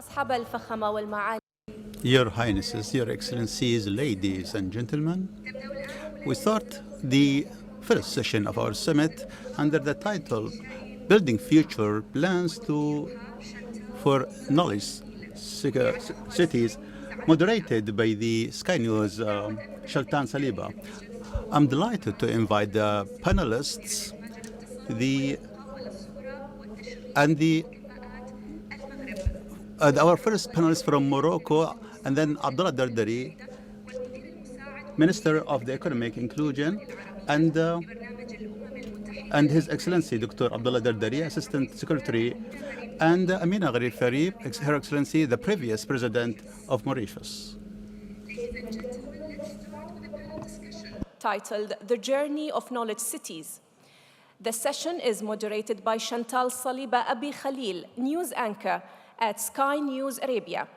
أصحاب الفخامة والمعالي. Your Highnesses, Your Excellencies, ladies and gentlemen, we start the first session of our summit under the title Building Future Plans for Knowledge Cities, moderated by the Sky News Shaltan Saliba. I'm delighted to invite the panelists, our first panelist from Morocco, and then Abdullah Dardari, Minister of the Economic Inclusion, and His Excellency Dr. Abdullah Dardari, Assistant Secretary, and Amina Gharib Farid, Her Excellency, the previous President of Mauritius. Titled The Journey of Knowledge Cities. The session is moderated by Chantal Saliba Abi Khalil, news anchor at Sky News Arabia.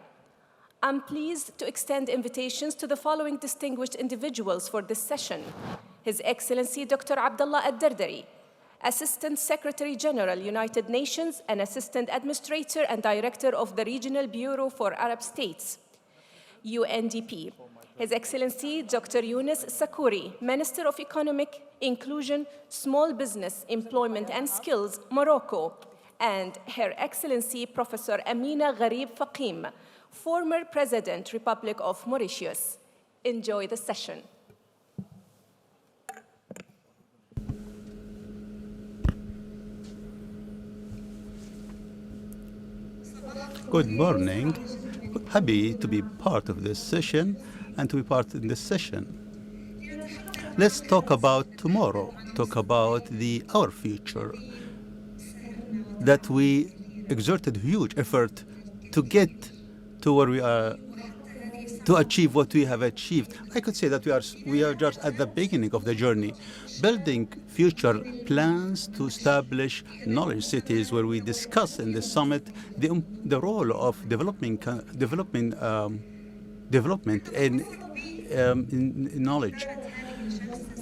I'm pleased to extend invitations to the following distinguished individuals for this session. His Excellency Dr. Abdullah Ad-Dardari, Assistant Secretary General, United Nations, and Assistant Administrator and Director of the Regional Bureau for Arab States, UNDP. His Excellency Dr. Yunus Sakouri, Minister of Economic Inclusion, Small Business, Employment and Skills, Morocco, and Her Excellency Professor Amina Gharib Fakim, former President, Republic of Mauritius. Enjoy the session. Good morning. Happy to be part of this session and to be part in this session. Let's talk about tomorrow, talk about our future, that we exerted huge effort to get to where we are, to achieve what we have achieved. I could say that we are just at the beginning of the journey, building future plans to establish knowledge cities, where we discuss in the summit the role of development in knowledge.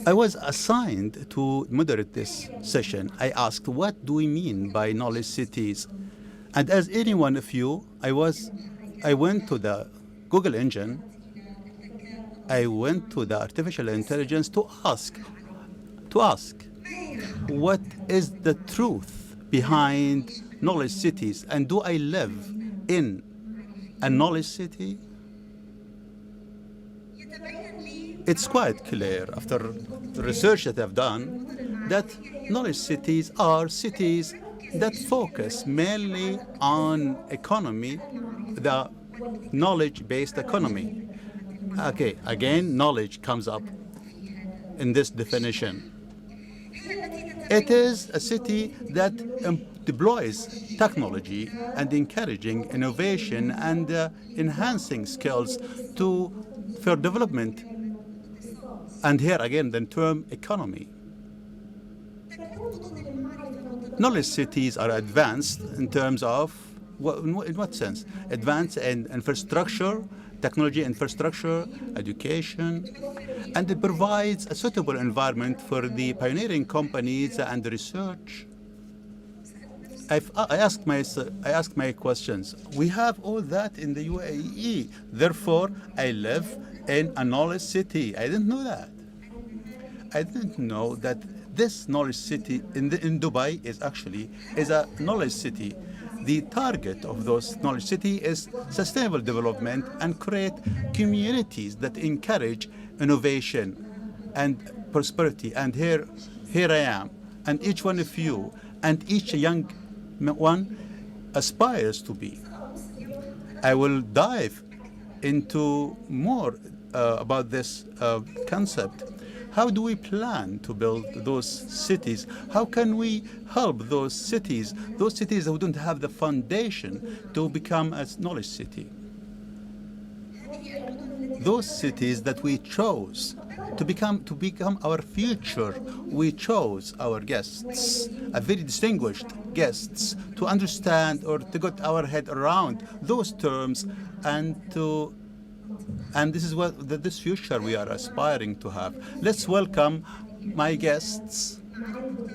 I was assigned to moderate this session. I asked, what do we mean by knowledge cities? And as any one of you, I went to the Google engine, I went to the artificial intelligence to ask, what is the truth behind knowledge cities? And do I live in a knowledge city? It's quite clear after the research that I've done that knowledge cities are cities that focus mainly on economy, the knowledge-based economy. Okay, again, knowledge comes up in this definition. It is a city that deploys technology and encouraging innovation and enhancing skills for development. And here again, the term economy. Knowledge cities are advanced in terms of, in what sense? Advanced in infrastructure, technology infrastructure, education, and it provides a suitable environment for the pioneering companies and research. I asked my questions. We have all that in the UAE. Therefore, I live in a knowledge city. I didn't know that. I didn't know that this knowledge city in Dubai is a knowledge city. The target of those knowledge city is sustainable development and create communities that encourage innovation and prosperity. And here I am, and each one of you, and each young one aspires to be. I will dive into more about this concept. How do we plan to build those cities? How can we help those cities who don't have the foundation to become a knowledge city? Those cities that we chose to become our future, we chose our guests, a very distinguished guests, to understand or to get our head around those terms and this is this future we are aspiring to have. Let's welcome my guests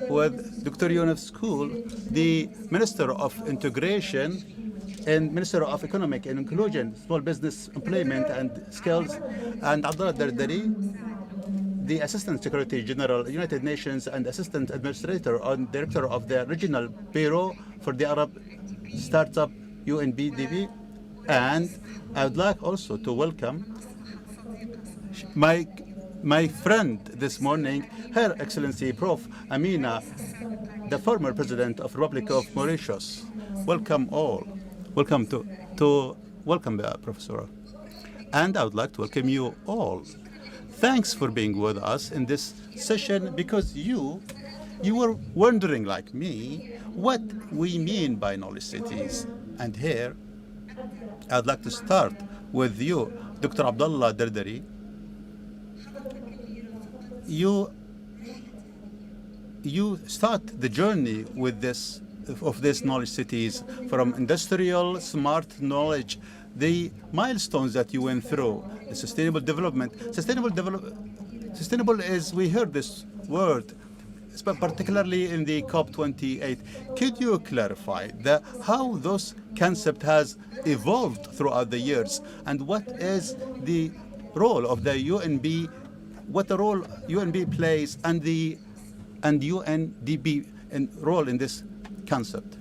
with Dr. Yunus Sakouri, the Minister of Integration and Minister of Economic and Inclusion, Small Business Employment and Skills, and Abdullah Dardari, the Assistant Secretary General, United Nations, and Assistant Administrator and Director of the Regional Bureau for the Arab Startup UNDP. And I would like also to welcome my friend this morning, Her Excellency Prof. Amina, the former President of Republic of Mauritius. Welcome all. Welcome welcome, Professor. And I would like to welcome you all. Thanks for being with us in this session, because you were wondering, like me, what we mean by knowledge cities. And here, I'd like to start with you, Dr. Abdullah Dardari. You start the journey with this knowledge cities from industrial smart knowledge, the milestones that you went through, the sustainable development. Sustainable is, we heard this word, particularly in the COP28. Could you clarify how those concept has evolved throughout the years, and what is the role of the UNB, what the role UNB plays, and UNDP role in this concept?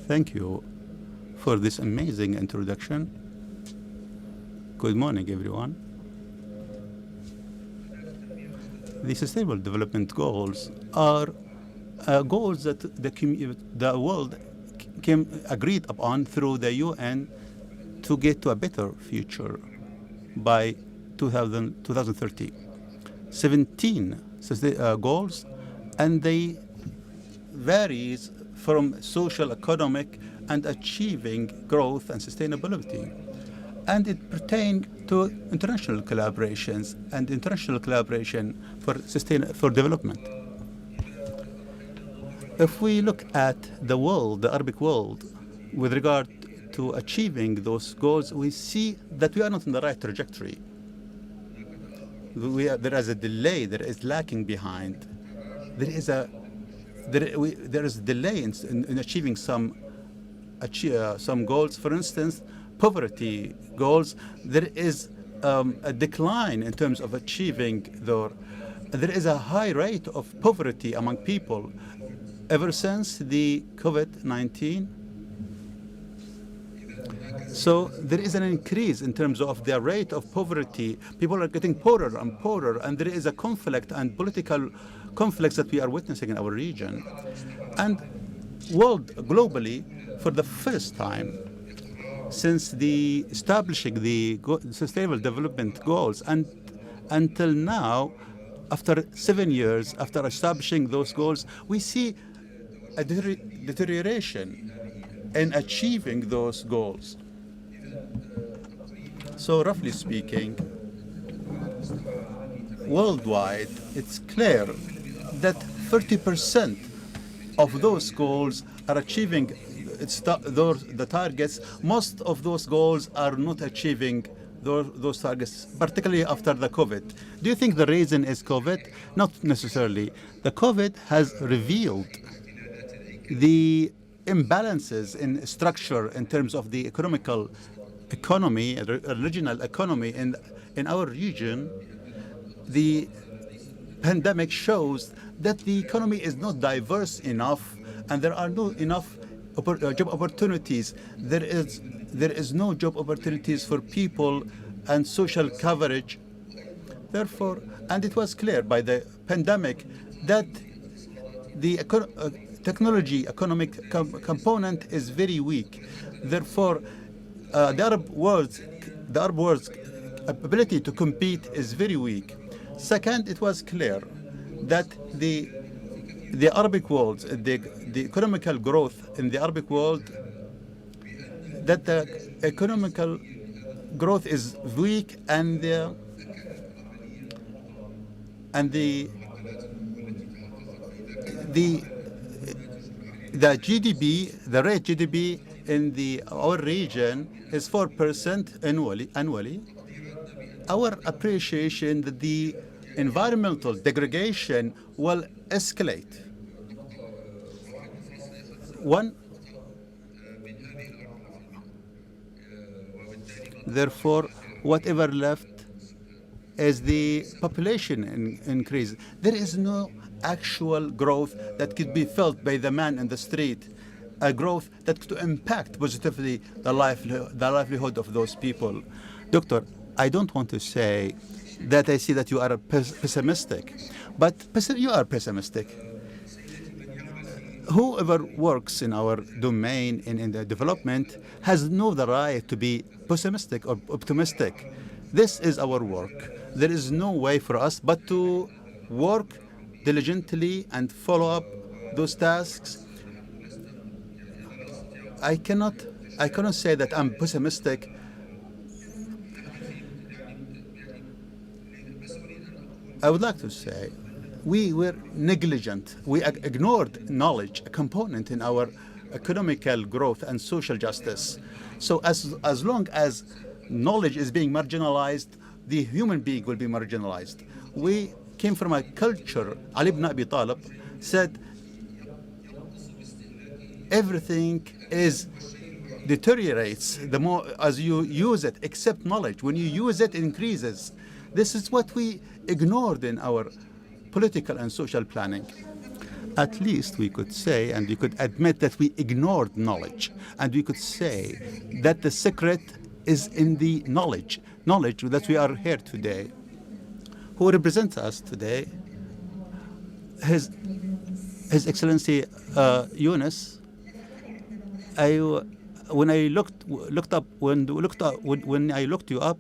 Thank you for this amazing introduction. Good morning, everyone. The Sustainable Development Goals are goals that the world agreed upon through the UN to get to a better future by 2030. 17 goals, and they varies from social, economic, and achieving growth and sustainability. And it pertains to international collaborations and international collaboration for development. If we look at the world, the Arabic world, with regard to achieving those goals, we see that we are not in the right trajectory. There is a delay, there is lacking behind. There is a delay in achieving some goals. For instance, poverty goals, there is a decline in terms of achieving there is a high rate of poverty among people ever since the COVID-19. So there is an increase in terms of the rate of poverty. People are getting poorer and poorer, and there is a conflict and political conflicts that we are witnessing in our region. And globally, for the first time since the establishing the Sustainable Development Goals, and until now, after 7 years after establishing those goals, we see a deterioration in achieving those goals. So roughly speaking, worldwide, it's clear that 30% of those goals are achieving the targets. Most of those goals are not achieving those targets, particularly after the COVID. Do you think the reason is COVID? Not necessarily. The COVID has revealed the imbalances in structure in terms of the economy, regional economy in our region. The pandemic shows that the economy is not diverse enough, and there are not enough job opportunities. There is no job opportunities for people and social coverage. Therefore, and it was clear by the pandemic that the economic component is very weak. Therefore, the Arab world's ability to compete is very weak. Second, it was clear that the Arabic world, the economical growth in the Arabic world, that the economical growth is weak, and the GDP, the rate GDP in our region is 4% annually. Our appreciation that the environmental degradation will escalate. Therefore, whatever left is the population increase. There is no actual growth that could be felt by the man in the street, a growth that could impact positively the livelihood of those people. Doctor, I don't want to say that I see that you are pessimistic, but you are pessimistic. Whoever works in our domain in the development has no the right to be pessimistic or optimistic. This is our work. There is no way for us but to work diligently and follow up those tasks. I cannot say that I'm pessimistic. I would like to say we were negligent. We ignored knowledge, a component in our economical growth and social justice. So as long as knowledge is being marginalized, the human being will be marginalized. We came from a culture, Ali ibn Abi Talib said, everything deteriorates the more as you use it, except knowledge. When you use it, it increases. This is what we ignored in our political and social planning. At least we could say, and we could admit that we ignored knowledge, and we could say that the secret is in the knowledge that we are here today. Who represents us today? His Excellency Yunus. When I looked you up,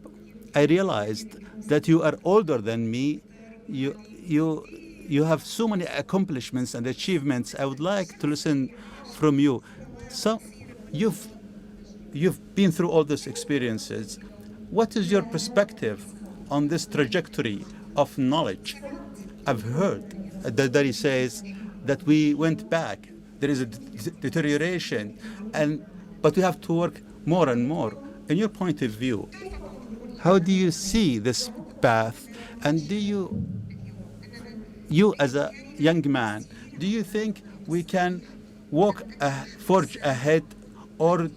I realized that you are older than me. You have so many accomplishments and achievements. I would like to listen from you. So you've been through all these experiences. What is your perspective on this trajectory of knowledge? I've heard that he says that we went back. There is a deterioration, but we have to work more and more. In your point of view, how do you see this path? And do you as a young man, do you think we can forge ahead, or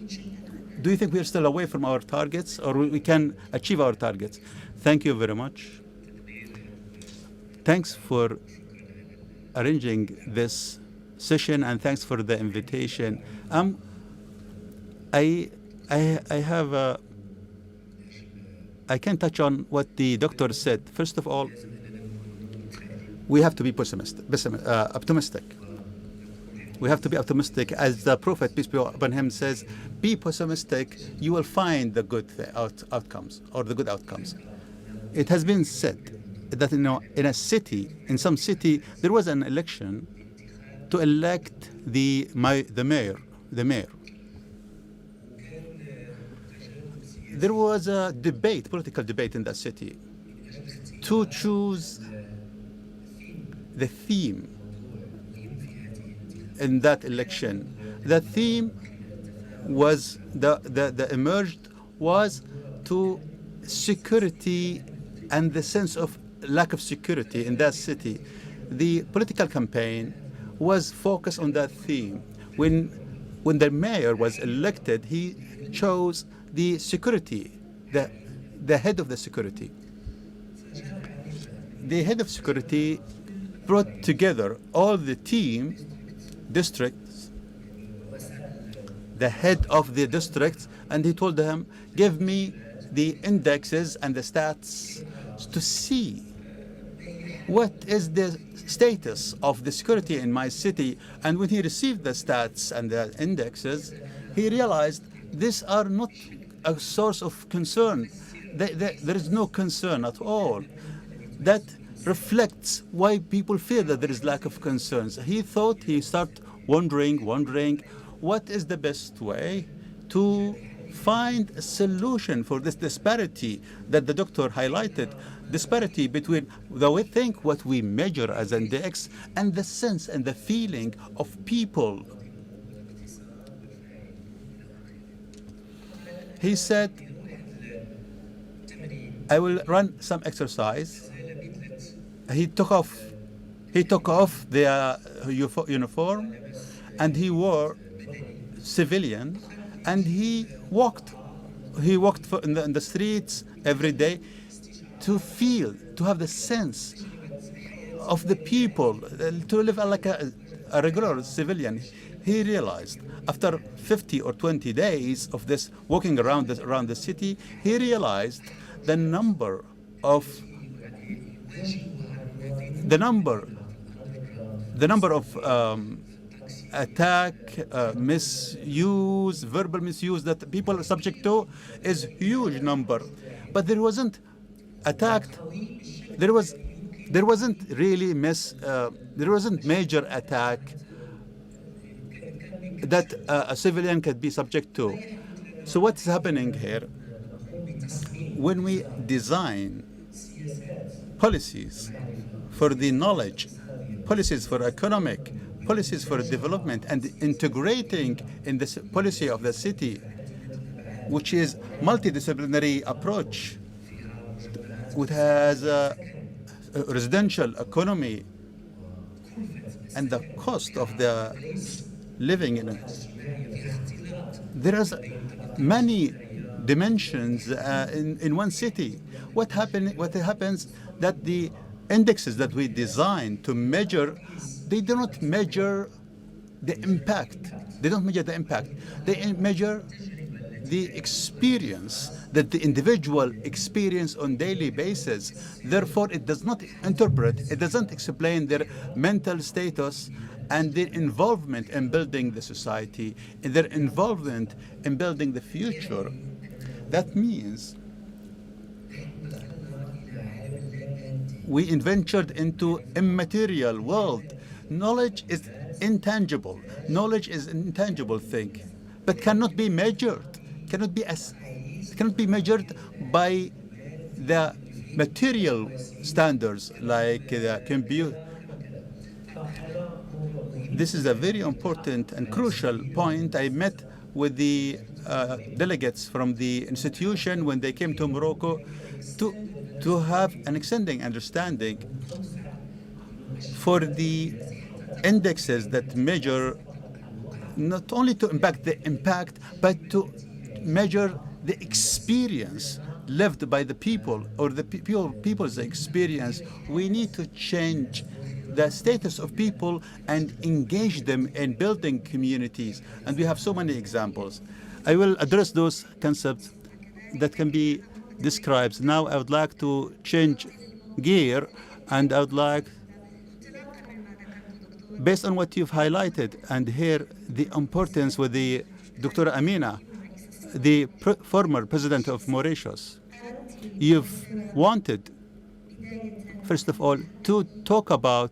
do you think we are still away from our targets, or we can achieve our targets? Thank you very much. Thanks for arranging this session, and thanks for the invitation. I can touch on what the doctor said. First of all, we have to be optimistic. We have to be optimistic. As the Prophet, peace be upon him, says, be pessimistic, you will find the good outcomes, or the good outcomes. It has been said that in some city, there was an election to elect the mayor. There was a political debate in that city to choose the theme in that election. The theme was the emerged was to security and the sense of lack of security in that city. The political campaign was focused on that theme. When the mayor was elected, he chose the security, the head of the security. The head of security brought together all the team districts, the head of the districts, and he told them, give me the indexes and the stats to see what is the status of the security in my city. And when he received the stats and the indexes, he realized these are not a source of concern. There is no concern at all. That reflects why people feel that there is lack of concerns. He started wondering what is the best way to find a solution for this disparity that the doctor highlighted, disparity between what we measure as index and the sense and the feeling of people. He said, I will run some exercise. He took off the uniform, and he wore civilian, and he walked he walked in the streets every day to feel, to have the sense of the people, to live like a regular civilian. He realized after 50 or 20 days of this walking around the city, he realized the number of attack, misuse, verbal misuse that people are subject to is huge number. But there wasn't attacked. There wasn't really there wasn't major attack that a civilian could be subject to. So what's happening here? When we design policies for the knowledge, policies for economic, policies for development, and integrating in this policy of the city, which is multidisciplinary approach, which has a residential economy and the cost of the living in it. There is many dimensions in one city. What happens that the indexes that we design to measure, they do not measure the impact. They don't measure the impact. They measure the experience that the individual experience on daily basis. Therefore, it does not interpret, it doesn't explain their mental status and their involvement in building the society, and their involvement in building the future. That means we ventured into immaterial world. Knowledge is intangible. Knowledge is an intangible thing, but cannot be measured. Cannot be measured by the material standards like the computer. This is a very important and crucial point. I met with the delegates from the institution when they came to Morocco to have an extending understanding for the indexes that measure not only to impact the impact, but to measure the experience lived by the people, or the people's experience. We need to change the status of people and engage them in building communities. And we have so many examples. I will address those concepts that can be described. Now I would like to change gear, and I would like, based on what you've highlighted, and here the importance with the Dr. Amina, the former president of Mauritius. You've wanted, first of all, to talk about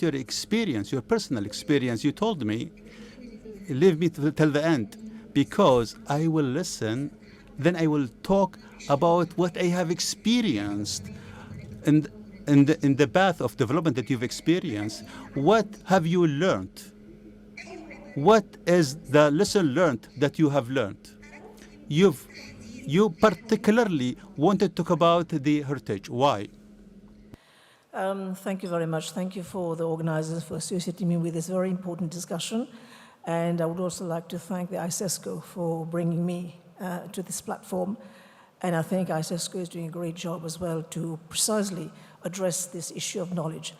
your experience, your personal experience. You told me, leave me till the end, because I will listen, then I will talk about what I have experienced in the path of development that you've experienced. What have you learned? What is the lesson learned that you have learned? You particularly wanted to talk about the heritage. Why? Thank you very much. Thank you for the organizers for associating me with this very important discussion. And I would also like to thank the ISESCO for bringing me to this platform. And I think ISESCO is doing a great job as well to precisely address this issue of knowledge.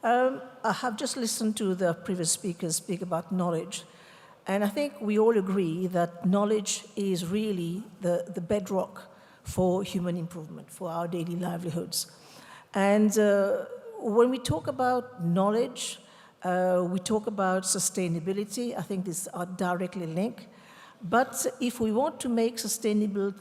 I have just listened to the previous speakers speak about knowledge. And I think we all agree that knowledge is really the bedrock for human improvement, for our daily livelihoods. And when we talk about knowledge, we talk about sustainability. I think these are directly linked. But if we want to make sustainable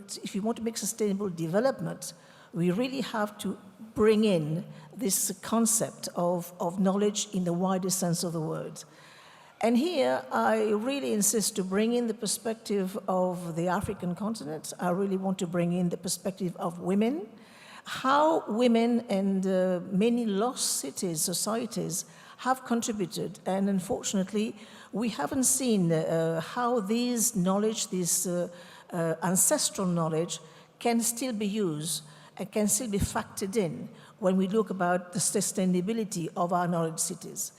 development, we really have to bring in this concept of knowledge in the widest sense of the word. And here, I really insist to bring in the perspective of the African continent. I really want to bring in the perspective of women, how women and many lost cities, societies, have contributed. And unfortunately, we haven't seen how this knowledge, this ancestral knowledge, can still be used and can still be factored in when we look about the sustainability of our knowledge cities.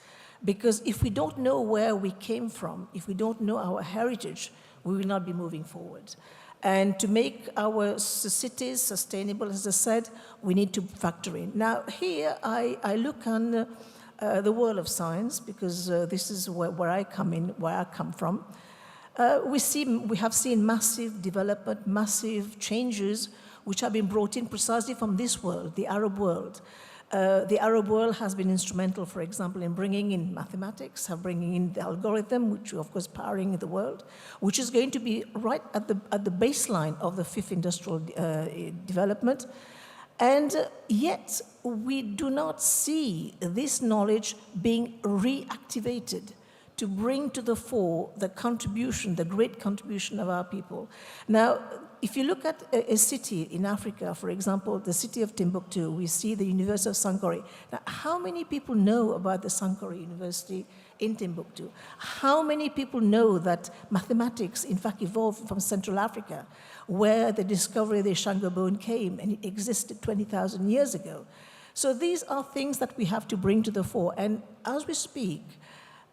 Because if we don't know where we came from, if we don't know our heritage, we will not be moving forward. And to make our cities sustainable, as I said, we need to factor in. Now, here I look on the world of science, because this is where I come from. We have seen massive development, massive changes, which have been brought in precisely from this world, the Arab world. The Arab world has been instrumental, for example, in bringing in mathematics, bringing in the algorithm, which of course powering the world, which is going to be right at the baseline of the fifth industrial development. And yet, we do not see this knowledge being reactivated to bring to the fore the contribution, the great contribution of our people. Now, if you look at a city in Africa, for example, the city of Timbuktu, we see the University of Sankore. Now, how many people know about the Sankore University in Timbuktu? How many people know that mathematics, in fact, evolved from Central Africa, where the discovery of the Shango bone came, and it existed 20,000 years ago? So these are things that we have to bring to the fore. And as we speak,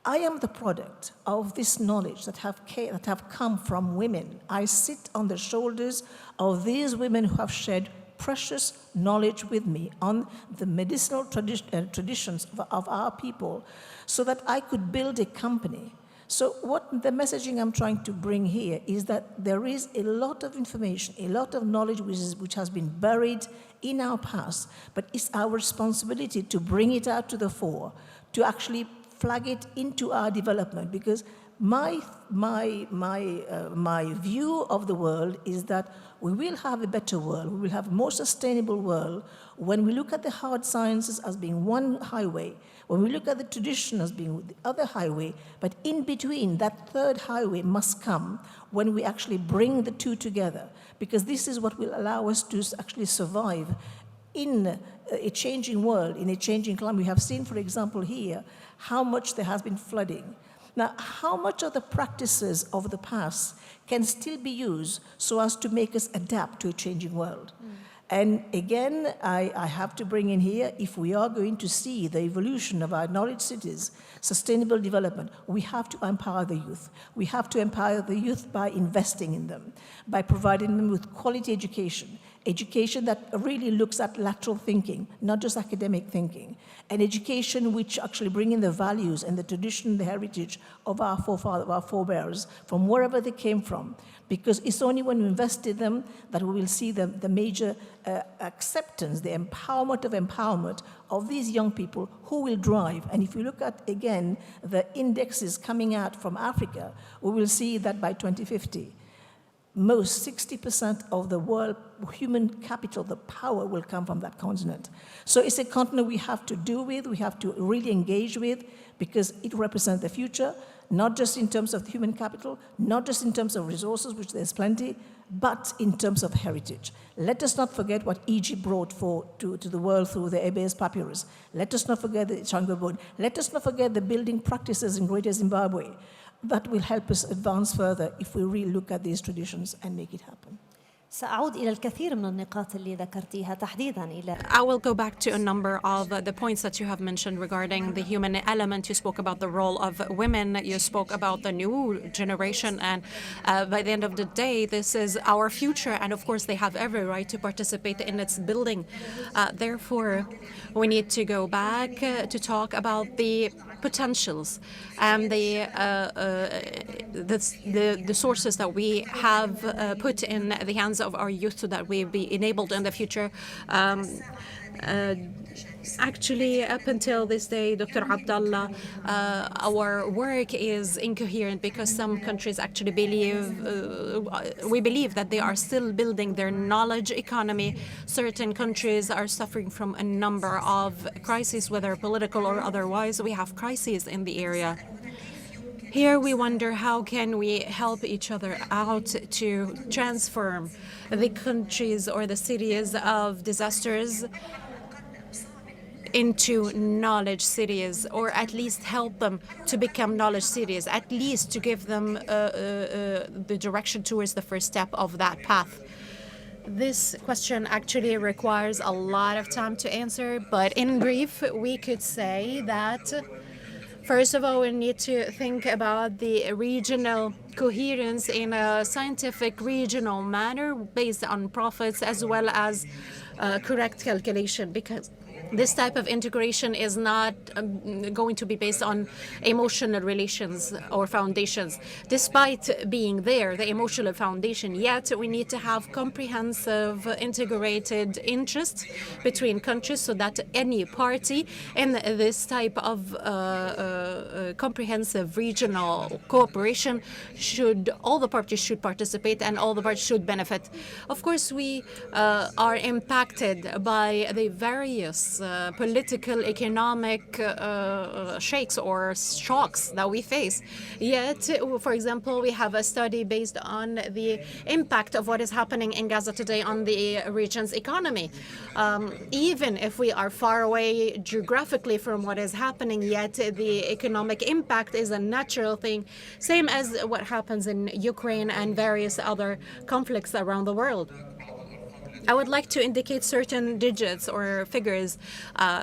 I am the product of this knowledge that have come from women. I sit on the shoulders of these women who have shared precious knowledge with me on the medicinal traditions of our people, so that I could build a company. So what the messaging I'm trying to bring here is that there is a lot of information, a lot of knowledge which has been buried in our past, but it's our responsibility to bring it out to the fore, to actually flag it into our development, because my view of the world is that we will have a better world, we will have a more sustainable world when we look at the hard sciences as being one highway, when we look at the tradition as being the other highway, but in between, that third highway must come when we actually bring the two together, because this is what will allow us to actually survive in a changing world, in a changing climate. We have seen, for example, here, how much there has been flooding. Now, how much of the practices of the past can still be used so as to make us adapt to a changing world? And again, I have to bring in here, if we are going to see the evolution of our knowledge cities, sustainable development, we have to empower the youth. We have to empower the youth by investing in them, by providing them with quality education, education that really looks at lateral thinking, not just academic thinking, an education which actually bring in the values and the tradition, the heritage of our forefathers, of our forebears, from wherever they came from. Because it's only when we invest in them that we will see the major acceptance, the empowerment of these young people who will drive. And if you look at, again, the indexes coming out from Africa, we will see that by 2050, most 60% of the world human capital, the power, will come from that continent. So it's a continent we have to do with, we have to really engage with, because it represents the future, not just in terms of human capital, not just in terms of resources, which there's plenty, but in terms of heritage. Let us not forget what Egypt brought to the world through the Ebers Papyrus. Let us not forget the Shango bone. Let us not forget the building practices in Greater Zimbabwe. That will help us advance further if we really look at these traditions and make it happen. سأعود إلى الكثير من النقاط اللي ذكرتيها تحديداً إلى I will go back to a number of the points that you have mentioned regarding the human element. You spoke about the role of women. You spoke about the new generation. And by the end of the day, this is our future. And of course, they have every right to participate in its building. Therefore, we need to go back to talk about the potentials and the sources that we have put in the hands of our youth so that we be enabled in the future. Actually, up until this day, Dr. Abdallah, our work is incoherent because some countries actually we believe that they are still building their knowledge economy. Certain countries are suffering from a number of crises, whether political or otherwise. We have crises in the area. Here we wonder, how can we help each other out to transform the countries or the cities of disasters into knowledge cities, or at least help them to become knowledge cities, at least to give them the direction towards the first step of that path. This question actually requires a lot of time to answer, but in brief, we could say that First of all, we need to think about the regional coherence in a scientific regional manner based on profits as well as correct calculation, because this type of integration is not going to be based on emotional relations or foundations. Despite being there, the emotional foundation, yet we need to have comprehensive integrated interests between countries so that any party in this type of comprehensive regional cooperation all the parties should participate and all the parties should benefit. Of course, we are impacted by the various political, economic shakes or shocks that we face. Yet, for example, we have a study based on the impact of what is happening in Gaza today on the region's economy. Even if we are far away geographically from what is happening, yet the economic impact is a natural thing, same as what happens in Ukraine and various other conflicts around the world. I would like to indicate certain digits or figures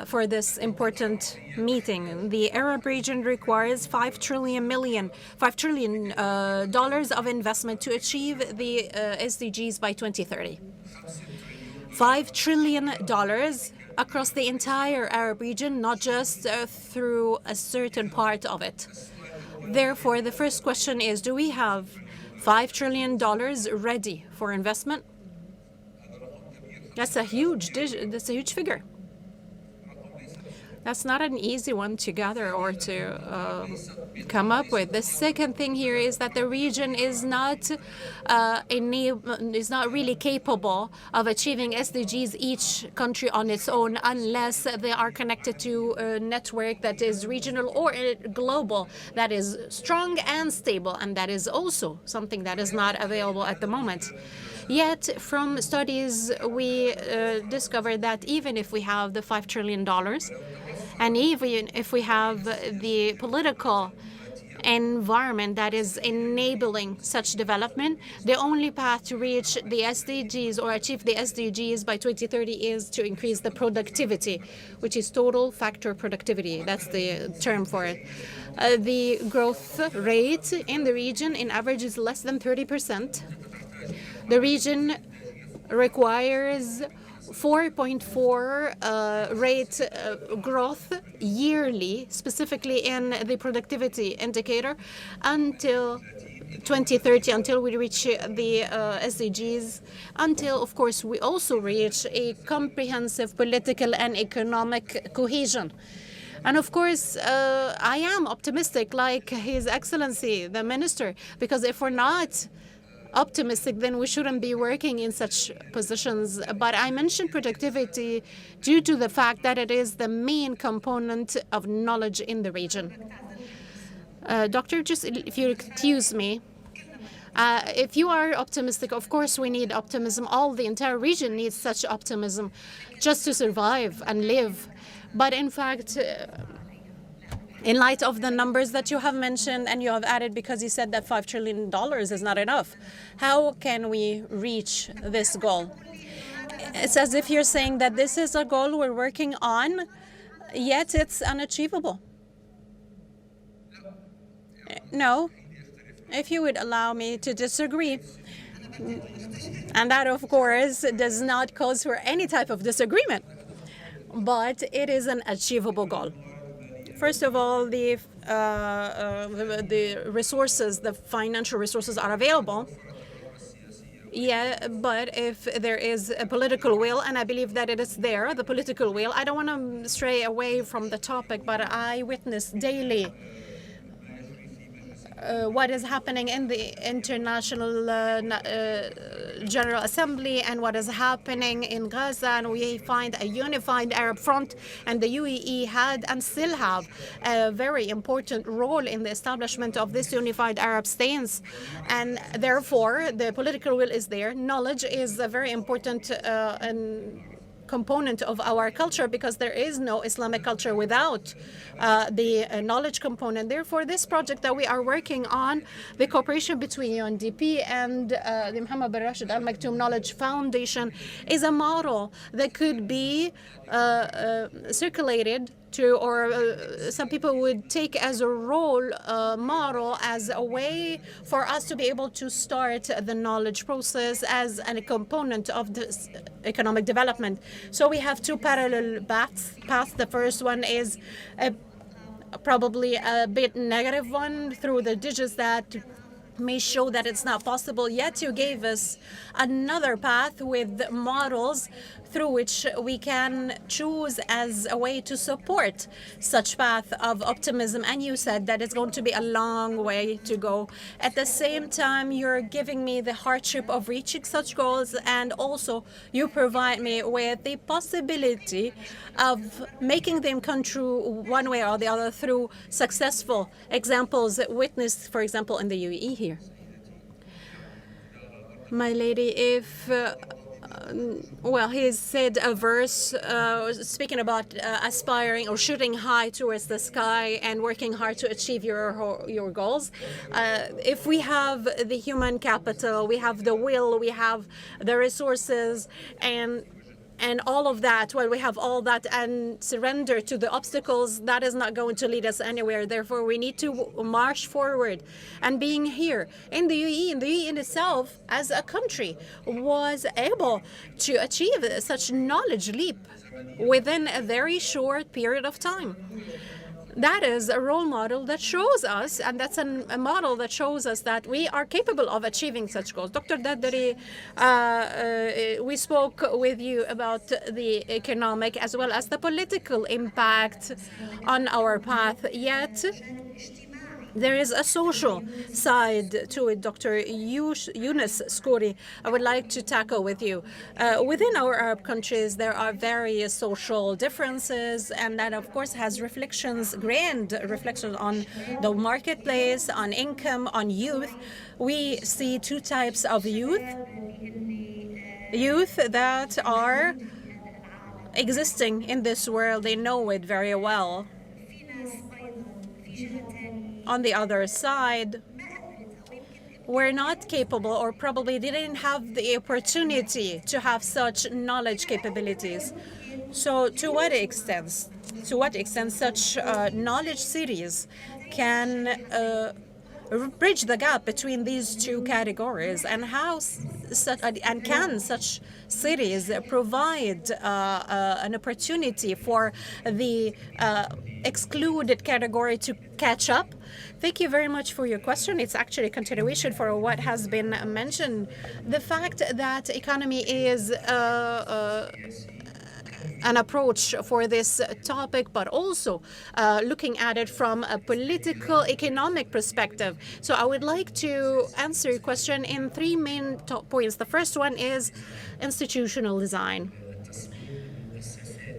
for this important meeting. The Arab region requires $5 trillion of investment to achieve the SDGs by 2030. $5 trillion across the entire Arab region, not just through a certain part of it. Therefore, the first question is, do we have $5 trillion ready for investment? That's a huge figure. That's not an easy one to gather or to come up with. The second thing here is that the region is not really capable of achieving SDGs, each country on its own, unless they are connected to a network that is regional or global, that is strong and stable, and that is also something that is not available at the moment. Yet, from studies, we discovered that even if we have the $5 trillion, and even if we have the political environment that is enabling such development, the only path to reach the SDGs or achieve the SDGs by 2030 is to increase the productivity, which is total factor productivity. That's the term for it. The growth rate in the region, in average, is less than 30%. The region requires 4.4 rate growth yearly, specifically in the productivity indicator, until 2030, until we reach the SDGs, until, of course, we also reach a comprehensive political and economic cohesion. And of course, I am optimistic, like His Excellency, the Minister, because if we're not optimistic, then we shouldn't be working in such positions. But I mentioned productivity due to the fact that it is the main component of knowledge in the region. Doctor, just if you excuse me, if you are optimistic, of course we need optimism. The entire region needs such optimism just to survive and live. But in fact, in light of the numbers that you have mentioned and you have added, because you said that $5 trillion is not enough, how can we reach this goal? It's as if you're saying that this is a goal we're working on, yet it's unachievable. No, if you would allow me to disagree. And that, of course, does not cause for any type of disagreement, but it is an achievable goal. First of all, the resources, the financial resources are available. Yeah, but if there is a political will, and I believe that it is there, the political will, I don't want to stray away from the topic, but I witness daily what is happening in the International General Assembly and what is happening in Gaza, and we find a unified Arab front, and the UAE had and still have a very important role in the establishment of this unified Arab stance, and therefore the political will is there. Knowledge is a very important component of our culture, because there is no Islamic culture without the knowledge component. Therefore, this project that we are working on, the cooperation between UNDP and the Mohammed bin Rashid Al Maktoum Knowledge Foundation, is a model that could be circulated some people would take as a role model, as a way for us to be able to start the knowledge process as a component of this economic development. So we have two parallel paths. The first one is probably a bit negative one through the digits that may show that it's not possible, yet you gave us another path with models through which we can choose as a way to support such path of optimism. And you said that it's going to be a long way to go. At the same time, you're giving me the hardship of reaching such goals, and also you provide me with the possibility of making them come true one way or the other through successful examples witnessed, for example, in the UAE here. My lady, if well, he said a verse speaking about aspiring or shooting high towards the sky and working hard to achieve your goals. If we have the human capital, we have the will, we have the resources, and all of that, well, we have all that and surrender to the obstacles, that is not going to lead us anywhere. Therefore, we need to march forward. And being here in the UAE in itself, as a country, was able to achieve such knowledge leap within a very short period of time. That is a role model that shows us, and that's a model that shows us that we are capable of achieving such goals. Dr. Dadari, we spoke with you about the economic as well as the political impact on our path, yet there is a social side to it, Dr. Younes Skouri. I would like to tackle with you. Within our Arab countries, there are various social differences, and that, of course, has grand reflections on the marketplace, on income, on youth. We see two types of youth that are existing in this world. They know it very well. On the other side, we're not capable, or probably didn't have the opportunity to have such knowledge capabilities. So to what extent such knowledge cities can bridge the gap between these two categories, and can such cities provide an opportunity for the excluded category to catch up? Thank you very much for your question. It's actually a continuation for what has been mentioned. The fact that economy is an approach for this topic, but also looking at it from a political economic perspective. So I would like to answer your question in three main points. The first one is institutional design.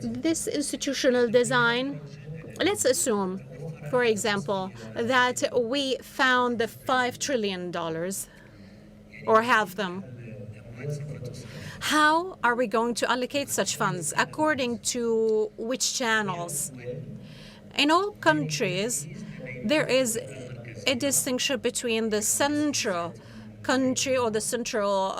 This institutional design, let's assume, for example, that we found the $5 trillion or have them. How are we going to allocate such funds? According to which channels? In all countries, there is a distinction between the central country or the central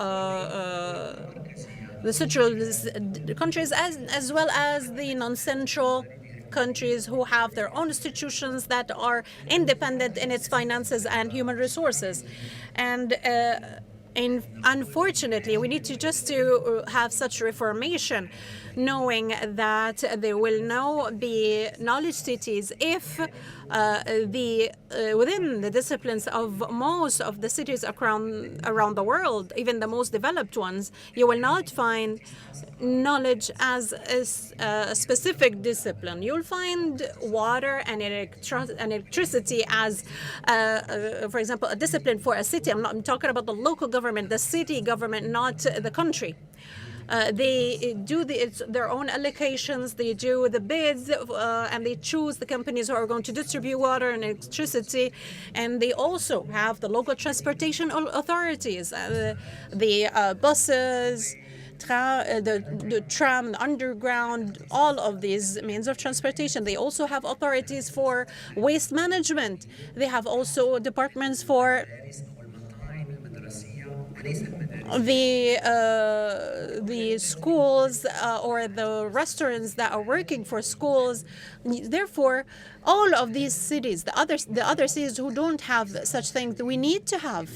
countries as well as the non-central countries who have their own institutions that are independent in its finances and human resources. And unfortunately, we need to have such reformation, knowing that there will now be knowledge cities if within the disciplines of most of the cities around the world, even the most developed ones, you will not find knowledge as a specific discipline. You'll find water and electricity as, for example, a discipline for a city. I'm talking about the local government, the city government, not the country. They do their own allocations, they do the bids, and they choose the companies who are going to distribute water and electricity. And they also have the local transportation authorities, the buses, the tram, the underground, all of these means of transportation. They also have authorities for waste management. They have also departments for the schools or the restaurants that are working for schools. Therefore, all of these cities, the other cities who don't have such things, we need to have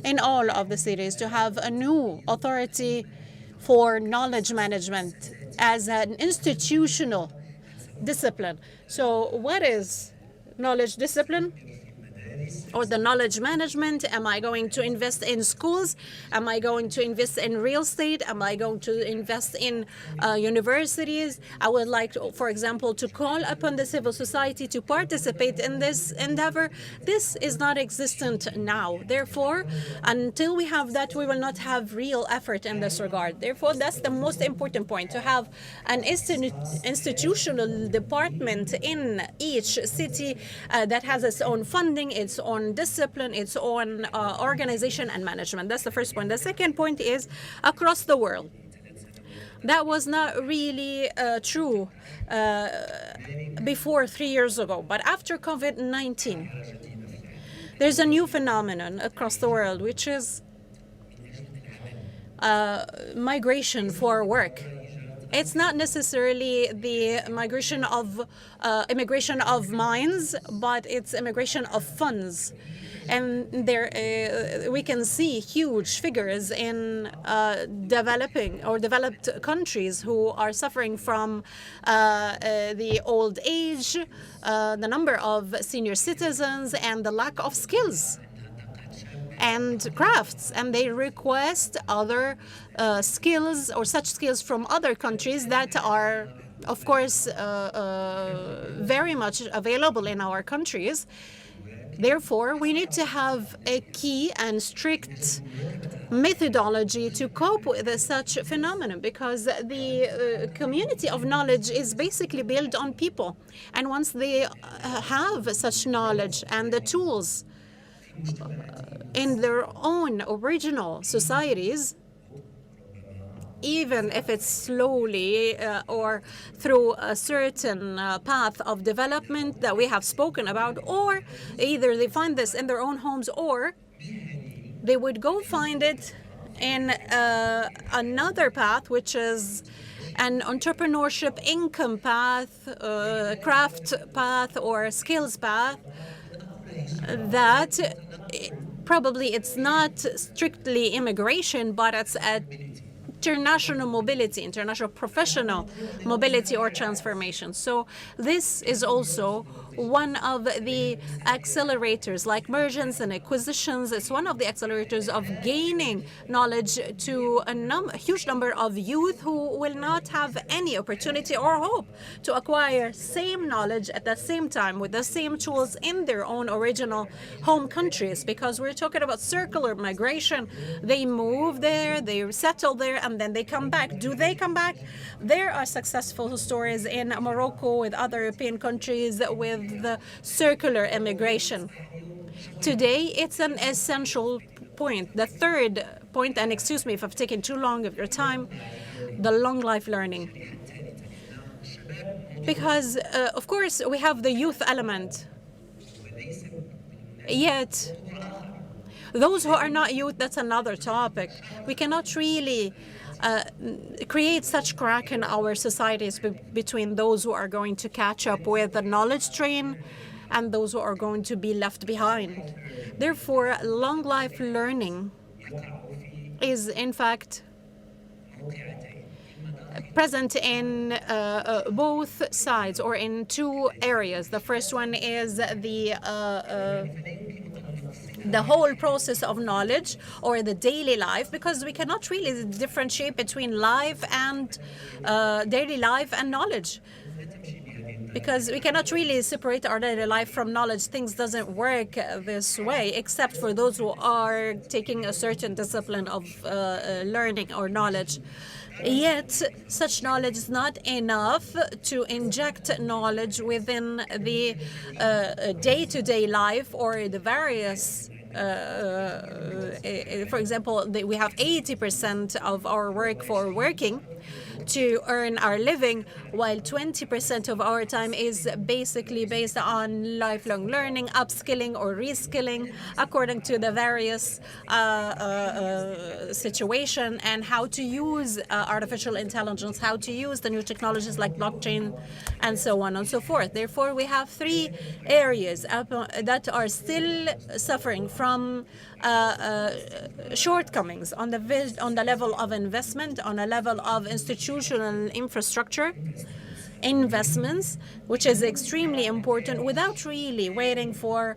in all of the cities to have a new authority for knowledge management as an institutional discipline. So what is knowledge discipline? Or the knowledge management? Am I going to invest in schools? Am I going to invest in real estate? Am I going to invest in universities? I would like, for example, to call upon the civil society to participate in this endeavor. This is not existent now. Therefore, until we have that, we will not have real effort in this regard. Therefore, that's the most important point, to have an institutional department in each city that has its own funding, its own discipline, its own organization and management. That's the first point. The second point is across the world. That was not really true before 3 years ago. But after COVID-19, there's a new phenomenon across the world, which is migration for work. It's not necessarily the migration of immigration of minds, but it's immigration of funds. And there we can see huge figures in developing or developed countries who are suffering from the old age, the number of senior citizens, and the lack of skills and crafts, and they request other skills or such skills from other countries that are, of course, very much available in our countries. Therefore, we need to have a key and strict methodology to cope with such phenomenon, because the community of knowledge is basically built on people. And once they have such knowledge and the tools in their own original societies, even if it's slowly or through a certain path of development that we have spoken about, or either they find this in their own homes or they would go find it in another path, which is an entrepreneurship income path, craft path, or skills path, that probably it's not strictly immigration, but it's international mobility, international professional mobility or transformation. So this is also one of the accelerators, like mergers and acquisitions. It's one of the accelerators of gaining knowledge to a huge number of youth who will not have any opportunity or hope to acquire same knowledge at the same time with the same tools in their own original home countries, because we're talking about circular migration. They move there, they settle there, and then they come back. Do they come back? There are successful stories in Morocco, with other European countries, with the circular immigration. Today, it's an essential point. The third point, and excuse me if I've taken too long of your time, the long life learning. Because, of course, we have the youth element. Yet, those who are not youth, that's another topic. We cannot really create such crack in our societies between those who are going to catch up with the knowledge train and those who are going to be left behind. Therefore, long life learning is, in fact, present in both sides, or in two areas. The first one is the whole process of knowledge, or the daily life, because we cannot really differentiate between life and daily life and knowledge, because we cannot really separate our daily life from knowledge. Things doesn't work this way, except for those who are taking a certain discipline of learning or knowledge. Yet, such knowledge is not enough to inject knowledge within the day-to-day life, or the various for example, we have 80% of our work for working. to earn our living, while 20% of our time is basically based on lifelong learning, upskilling or reskilling according to the various situation, and how to use artificial intelligence, how to use the new technologies like blockchain and so on and so forth. Therefore, we have three areas that are still suffering from shortcomings on the level of investment, on a level of institutional infrastructure investments, which is extremely important, without really waiting for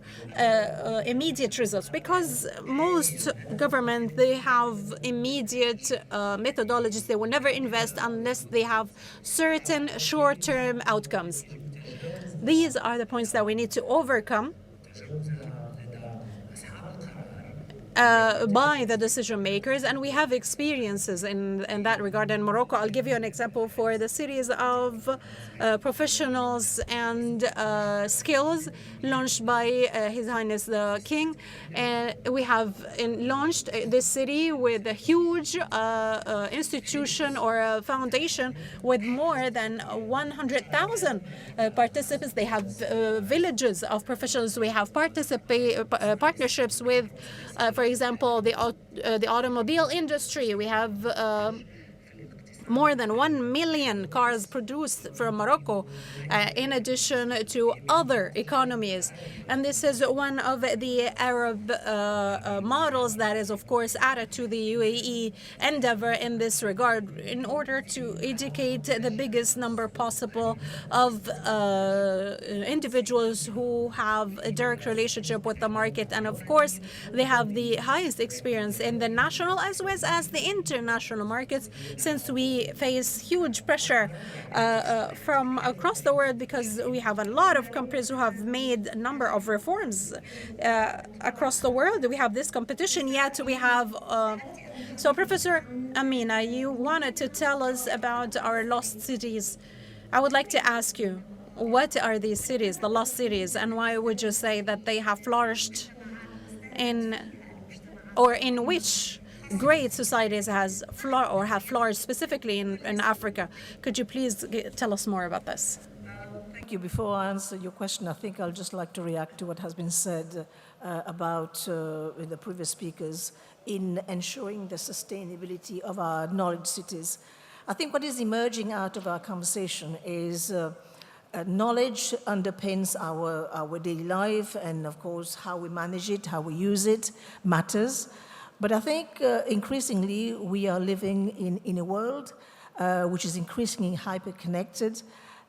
immediate results, because most governments, they have immediate methodologies. They will never invest unless they have certain short-term outcomes. These are the points that we need to overcome by the decision makers, and we have experiences in that regard in Morocco. I'll give you an example for the series of professionals and skills launched by His Highness the King. We have launched this city with a huge institution or a foundation with more than 100,000 participants. They have villages of professionals. We have partnerships with, for example, the automobile industry. We have more than 1 million cars produced from Morocco, in addition to other economies. And this is one of the Arab models that is, of course, added to the UAE endeavor in this regard, in order to educate the biggest number possible of individuals who have a direct relationship with the market. And of course, they have the highest experience in the national as well as the international markets, since we face huge pressure from across the world, because we have a lot of companies who have made a number of reforms across the world. We have this competition, yet we have so Professor Amina, you wanted to tell us about our lost cities. I would like to ask you, what are these cities, the lost cities, and why would you say that they have flourished in which great societies have flourished specifically in Africa? Could you please tell us more about this? Thank you. Before I answer your question, I think I'll just like to react to what has been said about the previous speakers in ensuring the sustainability of our knowledge cities. I think what is emerging out of our conversation is knowledge underpins our daily life, and of course how we manage it, how we use it matters. But I think increasingly we are living in a world which is increasingly hyper-connected,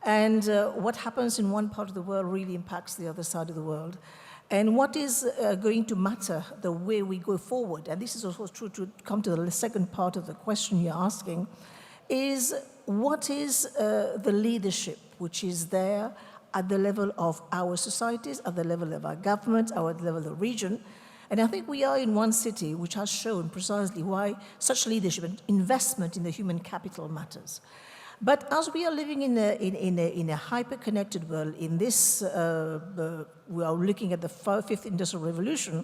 and what happens in one part of the world really impacts the other side of the world. And what is going to matter the way we go forward, and this is also true to come to the second part of the question you're asking, is what is the leadership which is there at the level of our societies, at the level of our government, at the level of the region. And I think we are in one city which has shown precisely why such leadership and investment in the human capital matters. But as we are living in a hyper-connected world, in this, we are looking at the fifth industrial revolution,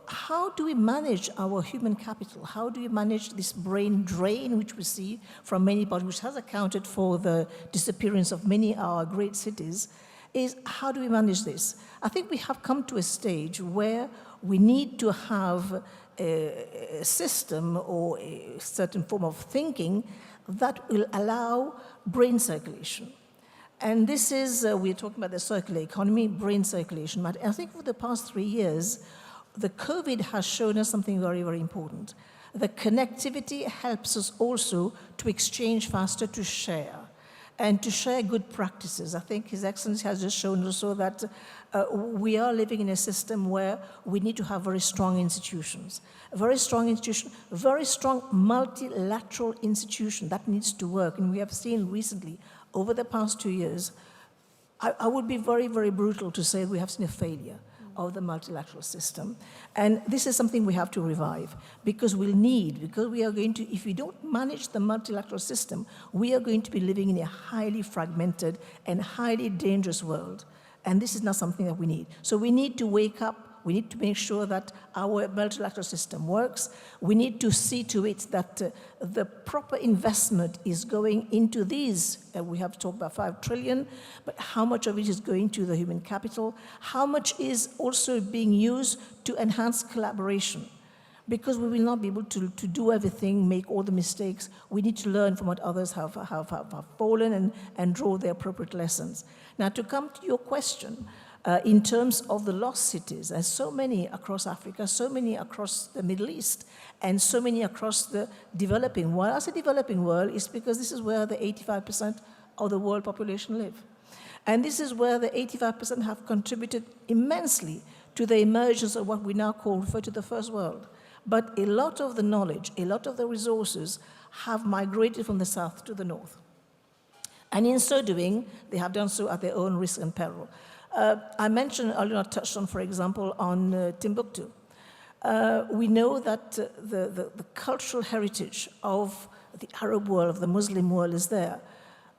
how do we manage our human capital? How do we manage this brain drain which we see from many parts, which has accounted for the disappearance of many of our great cities? Is how do we manage this? I think we have come to a stage where we need to have a system or a certain form of thinking that will allow brain circulation. And this is, we're talking about the circular economy, brain circulation. But I think for the past 3 years, the COVID has shown us something very, very important. The connectivity helps us also to exchange faster, to share, and to share good practices. I think His Excellency has just shown also that we are living in a system where we need to have very strong institutions. A very strong institution, a very strong multilateral institution that needs to work. And we have seen recently, over the past 2 years, I would be very, very brutal to say we have seen a failure of the multilateral system. And this is something we have to revive, because we are going to, if we don't manage the multilateral system, we are going to be living in a highly fragmented and highly dangerous world. And this is not something that we need. So we need to wake up We need to make sure that our multilateral system works. We need to see to it that the proper investment is going into these. We have talked about 5 trillion, but how much of it is going to the human capital? How much is also being used to enhance collaboration? Because we will not be able to do everything, make all the mistakes. We need to learn from what others have fallen and draw the appropriate lessons. Now, to come to your question, in terms of the lost cities, there's so many across Africa, so many across the Middle East, and so many across the developing world. I say developing world is because this is where the 85% of the world population live. And this is where the 85% have contributed immensely to the emergence of what we now refer to the first world. But a lot of the knowledge, a lot of the resources have migrated from the south to the north. And in so doing, they have done so at their own risk and peril. I mentioned earlier, touched on, for example, on Timbuktu. We know that the cultural heritage of the Arab world, of the Muslim world is there.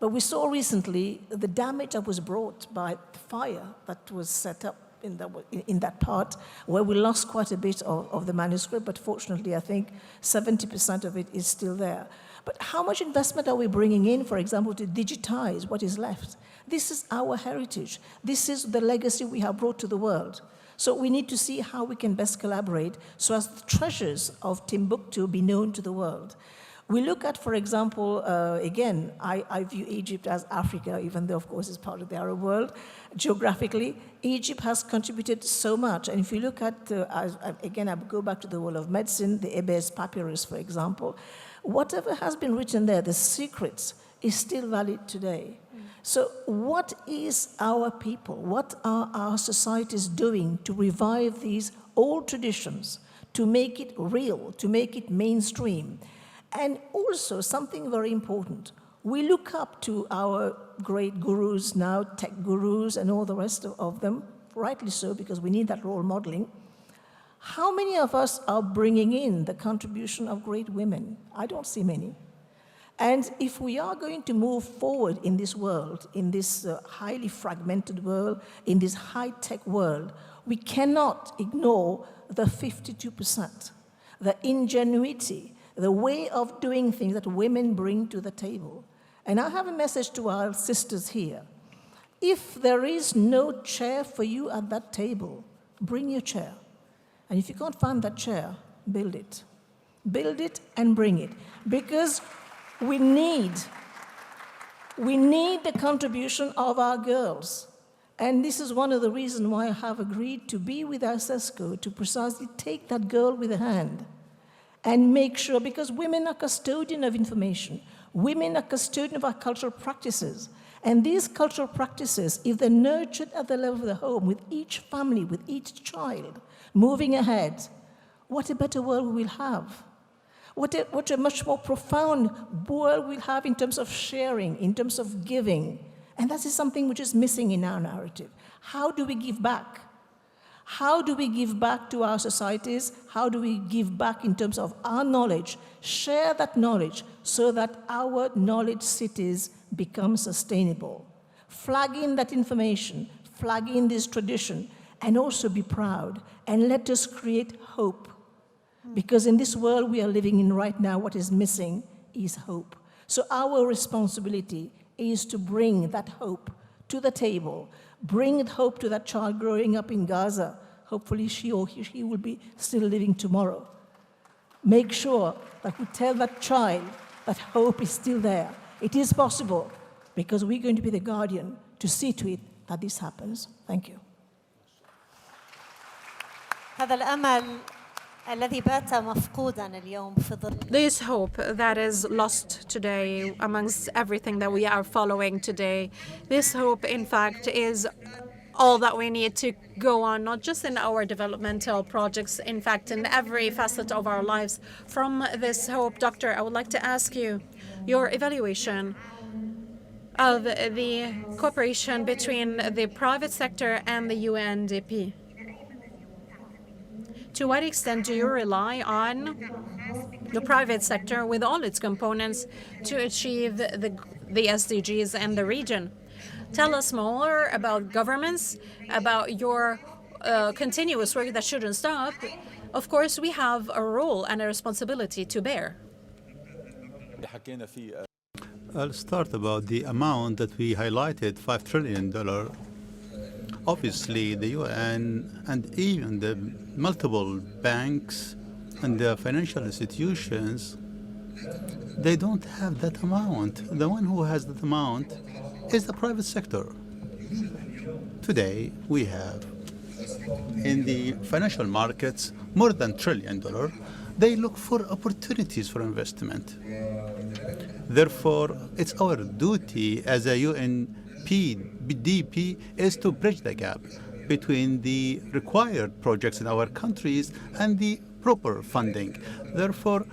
But we saw recently the damage that was brought by the fire that was set up in that part, where we lost quite a bit of the manuscript, but fortunately, I think 70% of it is still there. But how much investment are we bringing in, for example, to digitize what is left? This is our heritage. This is the legacy we have brought to the world. So we need to see how we can best collaborate so as the treasures of Timbuktu be known to the world. We look at, for example, again, I view Egypt as Africa, even though, of course, it's part of the Arab world. Geographically, Egypt has contributed so much. And if you look at, again, I go back to the world of medicine, the Ebers Papyrus, for example, whatever has been written there, the secrets, is still valid today. So what is our people, what are our societies doing to revive these old traditions, to make it real, to make it mainstream? And also, something very important, we look up to our great gurus now, tech gurus and all the rest of them, rightly so, because we need that role modeling. How many of us are bringing in the contribution of great women? I don't see many. And if we are going to move forward in this world, in this highly fragmented world, in this high-tech world, we cannot ignore the 52%, the ingenuity, the way of doing things that women bring to the table. And I have a message to our sisters here. If there is no chair for you at that table, bring your chair. And if you can't find that chair, build it. Build it and bring it. Because we need the contribution of our girls. And this is one of the reasons why I have agreed to be with ISESCO, to precisely take that girl with a hand and make sure, because women are custodian of information. Women are custodian of our cultural practices. And these cultural practices, if they're nurtured at the level of the home, with each family, with each child, moving ahead, what a better world we will have. What a much more profound world we'll have in terms of sharing, in terms of giving. And that is something which is missing in our narrative. How do we give back? How do we give back to our societies? How do we give back in terms of our knowledge? Share that knowledge so that our knowledge cities become sustainable. Flag in that information, flag in this tradition, and also be proud. And let us create hope. Because in this world we are living in right now, what is missing is hope. So our responsibility is to bring that hope to the table. Bring hope to that child growing up in Gaza. Hopefully she or he will be still living tomorrow. Make sure that we tell that child that hope is still there. It is possible, because we're going to be the guardian to see to it that this happens. Thank you. هذا الأمل الذي بات مفقوداً اليوم في ظل This hope that is lost today amongst everything that we are following today, this hope, in fact, is all that we need to go on, not just in our developmental projects, in fact, in every facet of our lives. From this hope, Doctor, I would like to ask you your evaluation of the cooperation between the private sector and the UNDP. To what extent do you rely on the private sector with all its components to achieve the SDGs in the region? Tell us more about governments, about your continuous work that shouldn't stop, of course, we have a role and a responsibility to bear. I'll start about the amount that we highlighted, $5 trillion. Obviously, the UN and even the multiple banks and the financial institutions, they don't have that amount. The one who has that amount is the private sector. Today, we have in the financial markets more than $1 trillion. They look for opportunities for investment. Therefore, it's our duty as a UNDP is to bridge the gap between the required projects in our countries and the proper funding. Therefore,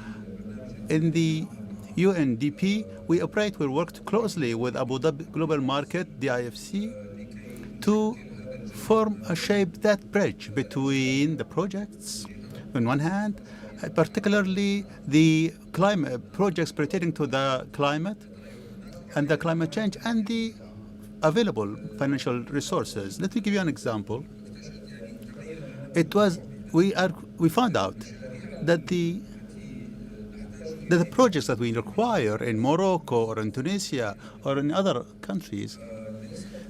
in the UNDP, we work closely with Abu Dhabi Global Market, the IFC, to form a shape that bridge between the projects on one hand, particularly the climate projects pertaining to the climate and the climate change and the available financial resources. Let me give you an example. We found out that the projects that we require in Morocco or in Tunisia or in other countries,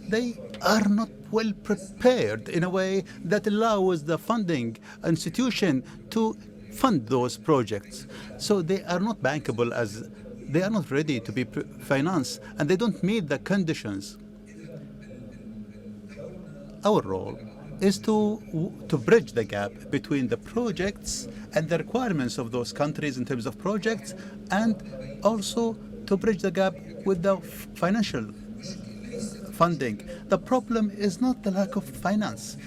they are not well prepared in a way that allows the funding institution to fund those projects. So they are not bankable, as they are not ready to be financed, and they don't meet the conditions. Our role is to bridge the gap between the projects and the requirements of those countries in terms of projects, and also to bridge the gap with the financial funding. The problem is not the lack of finance.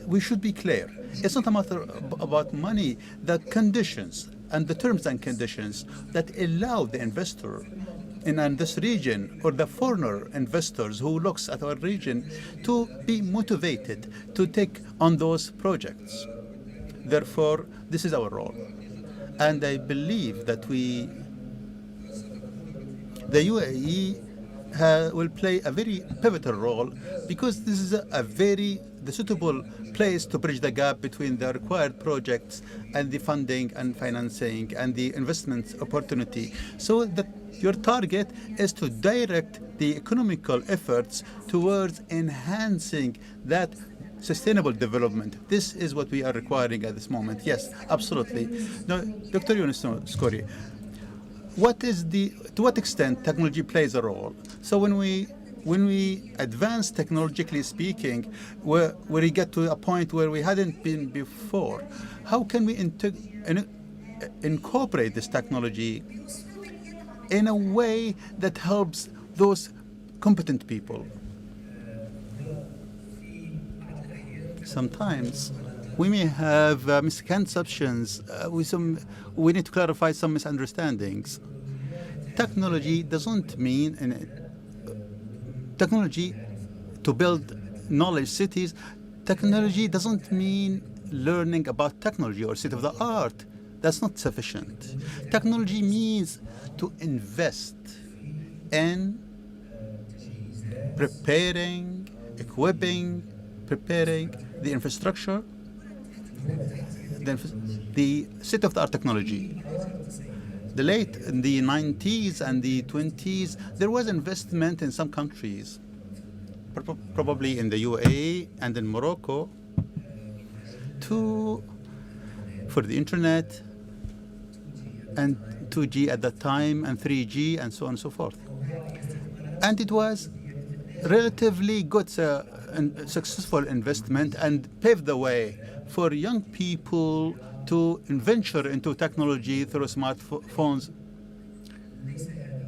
We should be clear. It's not a matter about money. The conditions and the terms and conditions that allow the investor in this region or the foreigner investors who looks at our region to be motivated to take on those projects. Therefore, this is our role. And I believe that the UAE will play a very pivotal role, because this is the suitable place to bridge the gap between the required projects and the funding and financing and the investment opportunity. So your target is to direct the economical efforts towards enhancing that sustainable development. This is what we are requiring at this moment. Yes, absolutely. Now, Dr. Yunus Skori, to what extent technology plays a role? So when we advance technologically speaking, where we get to a point where we hadn't been before, how can we incorporate this technology in a way that helps those competent people? Sometimes we may have misconceptions. We need to clarify some misunderstandings. Technology doesn't mean technology to build knowledge cities. Technology doesn't mean learning about technology or state of the art. That's not sufficient. Technology means to invest in preparing, equipping, preparing the infrastructure, the state-of-the-art technology. Late in the 90s and the 20s, there was investment in some countries, probably in the UAE and in Morocco, for the internet and 2G at that time and 3G and so on and so forth. And it was relatively good and successful investment and paved the way for young people to venture into technology through smartphones.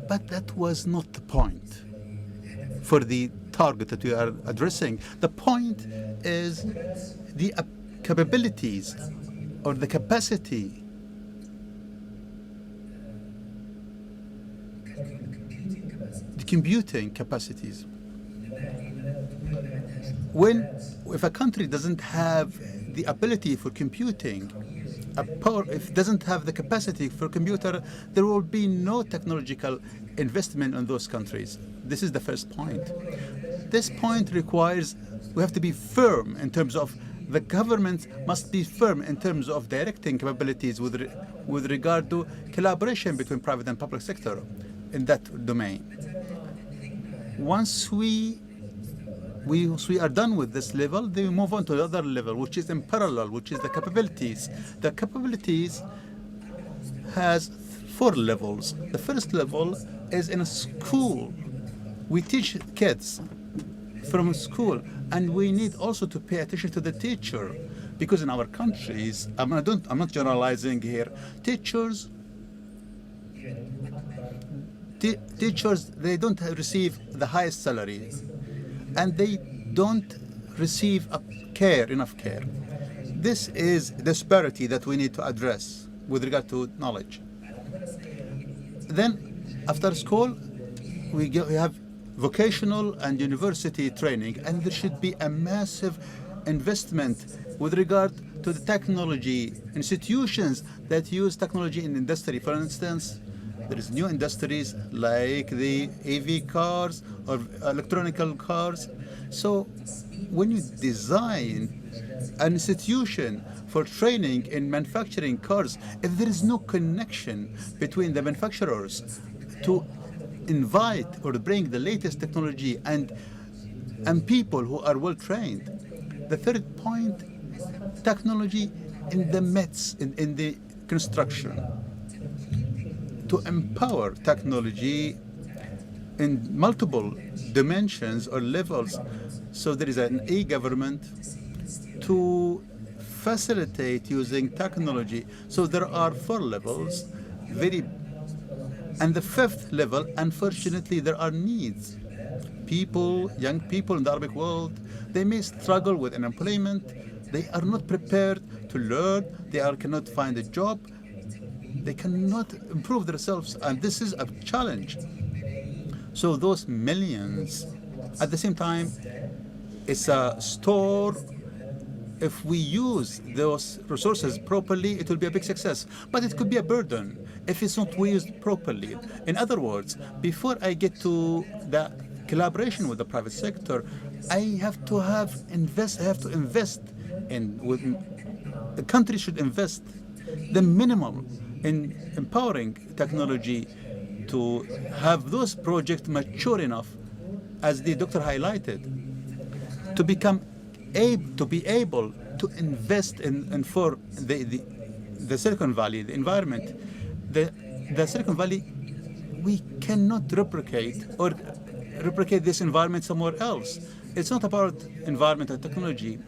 But that was not the point for the target that we are addressing. The point is the capabilities or the capacity the computing capacities. If a country doesn't have the ability for computing, if it doesn't have the capacity for computer, there will be no technological investment in those countries. This is the first point. This point requires we have to be firm in terms of the government must be firm in terms of directing capabilities with regard to collaboration between private and public sector in that domain. Once we are done with this level, then we move on to the other level, which is in parallel, which is the capabilities. The capabilities has 4 levels. The first level is in a school. We teach kids from school, and we need also to pay attention to the teacher, because in our countries, I'm not generalizing here, teachers, they don't receive the highest salary, and they don't receive enough care. This is disparity that we need to address with regard to knowledge. Then, after school, we have vocational and university training, and there should be a massive investment with regard to the technology institutions that use technology in industry. For instance, there is new industries like the EV cars or electronic cars. So when you design an institution for training in manufacturing cars, if there is no connection between the manufacturers to invite or bring the latest technology and people who are well trained. The third point, technology in the midst, in the construction. To empower technology in multiple dimensions or levels, so there is an e-government to facilitate using technology. So there are 4 levels, and the 5th level, unfortunately, there are needs. Young people in the Arabic world, they may struggle with unemployment. They are not prepared to learn. They cannot find a job. They cannot improve themselves, and this is a challenge. So those millions, at the same time, it's a store. If we use those resources properly, it will be a big success. But it could be a burden if it's not used properly. In other words, before I get to the collaboration with the private sector, I have to invest in. The country should invest the minimum in empowering technology to have those projects mature enough, as the doctor highlighted, to be able to invest in for the Silicon Valley, the environment. The Silicon Valley, we cannot replicate this environment somewhere else. It's not about environment and technology.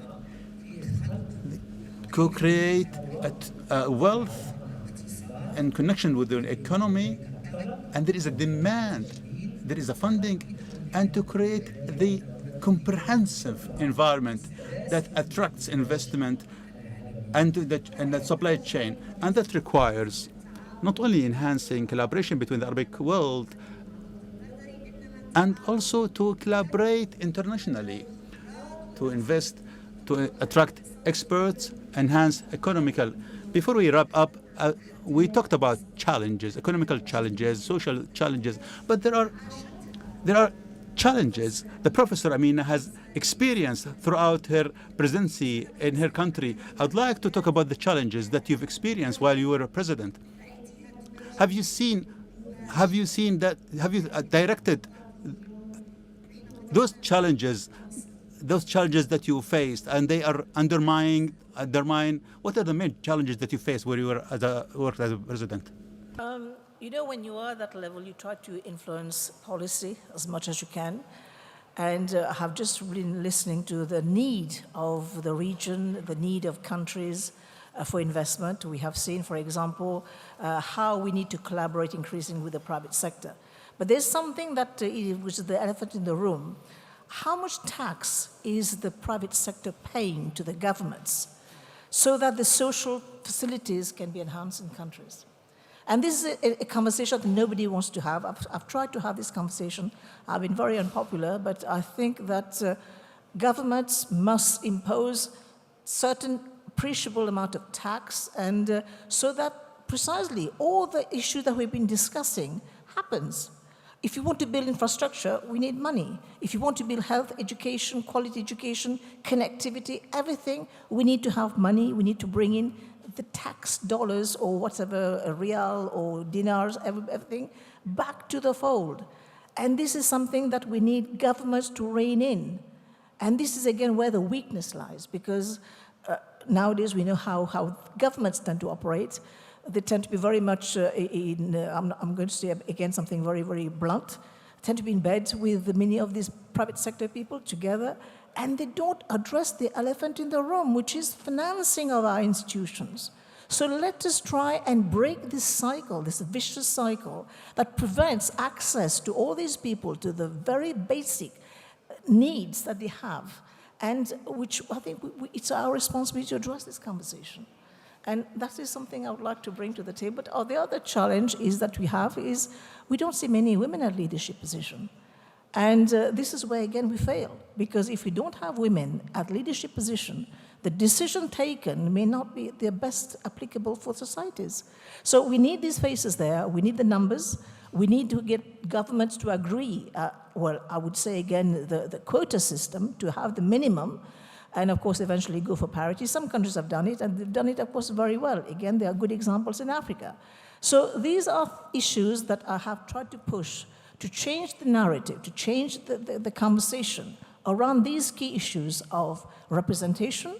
Co-create a wealth and connection with the economy, and there is a demand, there is a funding, and to create the comprehensive environment that attracts investment and the supply chain, and that requires not only enhancing collaboration between the Arabic world, and also to collaborate internationally, to invest, to attract experts, enhance economical. Before we wrap up, we talked about challenges, economical challenges, social challenges, but there are challenges the Professor Amina has experienced throughout her presidency in her country. I'd like to talk about the challenges that you've experienced while you were a president. Have you directed those challenges that you faced, and they are undermine? What are the main challenges that you faced where you worked as a president? You know, when you are at that level, you try to influence policy as much as you can. And I have just been listening to the need of the region, the need of countries for investment. We have seen, for example, how we need to collaborate increasingly with the private sector. But there's something that which is the elephant in the room. How much tax is the private sector paying to the governments so that the social facilities can be enhanced in countries? And this is a conversation that nobody wants to have. I've tried to have this conversation. I've been very unpopular, but I think that governments must impose certain appreciable amount of tax, and so that precisely all the issues that we've been discussing happens. If you want to build infrastructure, we need money. If you want to build health, education, quality education, connectivity, everything, we need to have money. We need to bring in the tax dollars or whatever, a real or dinars, everything, back to the fold. And this is something that we need governments to rein in. And this is, again, where the weakness lies, because nowadays we know how governments tend to operate. They tend to be very much I'm going to say, again, something very, very blunt, tend to be in bed with many of these private sector people together, and they don't address the elephant in the room, which is financing of our institutions. So let us try and break this cycle, this vicious cycle that prevents access to all these people to the very basic needs that they have, and which I think it's our responsibility to address this conversation. And that is something I would like to bring to the table. But the other challenge is that we have is we don't see many women at leadership position. And this is where, again, we fail. Because if we don't have women at leadership position, the decision taken may not be the best applicable for societies. So we need these faces there. We need the numbers. We need to get governments to agree, well, I would say, again, the quota system to have the minimum, and of course eventually go for parity. Some countries have done it, and they've done it, of course, very well. Again, there are good examples in Africa. So these are issues that I have tried to push to change the narrative, to change the conversation around these key issues of representation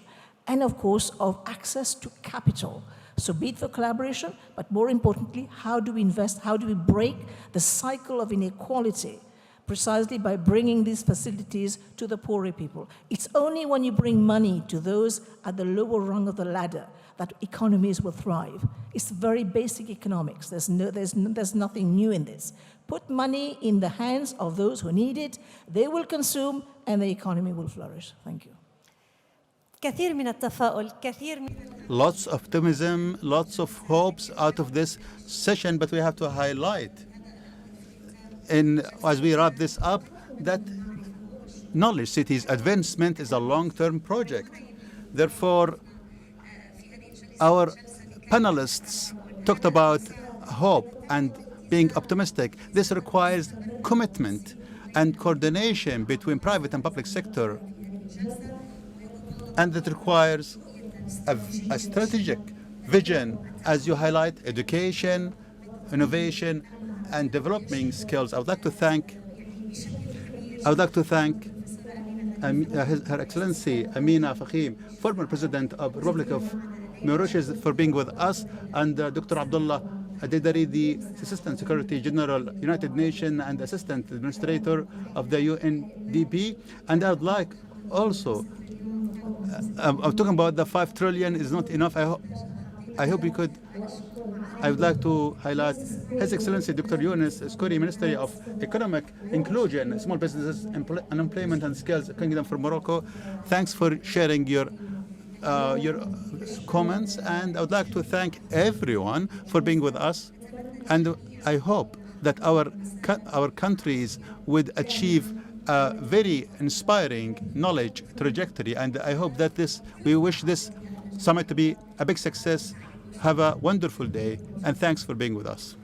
and, of course, of access to capital. So be it for collaboration, but more importantly, how do we invest, how do we break the cycle of inequality precisely by bringing these facilities to the poorer people. It's only when you bring money to those at the lower rung of the ladder that economies will thrive. It's very basic economics. There's nothing new in this. Put money in the hands of those who need it, they will consume, and the economy will flourish. Thank you. كثير من التفاؤل، كثير من Lots of optimism, lots of hopes out of this session, but we have to highlight, as we wrap this up, that Knowledge Cities advancement is a long-term project. Therefore, our panelists talked about hope and being optimistic. This requires commitment and coordination between private and public sector. And it requires a strategic vision, as you highlight, education, innovation, and developing skills. I would like to thank Her Excellency Amina Fakhim, former President of the Republic of Mauritius, for being with us, and Dr. Abdullah Adedari, the Assistant Secretary General, United Nations, and Assistant Administrator of the UNDP. And I would like also, I'm talking about the 5 trillion is not enough. I hope you could. I would like to highlight His Excellency Dr. Yunus Skuri, Ministry of Economic Inclusion, Small Businesses, Unemployment and Skills, Kingdom for Morocco. Thanks for sharing your comments, and I would like to thank everyone for being with us. And I hope that our countries would achieve a very inspiring knowledge trajectory, and I hope that we wish this summit to be a big success. Have a wonderful day, and thanks for being with us.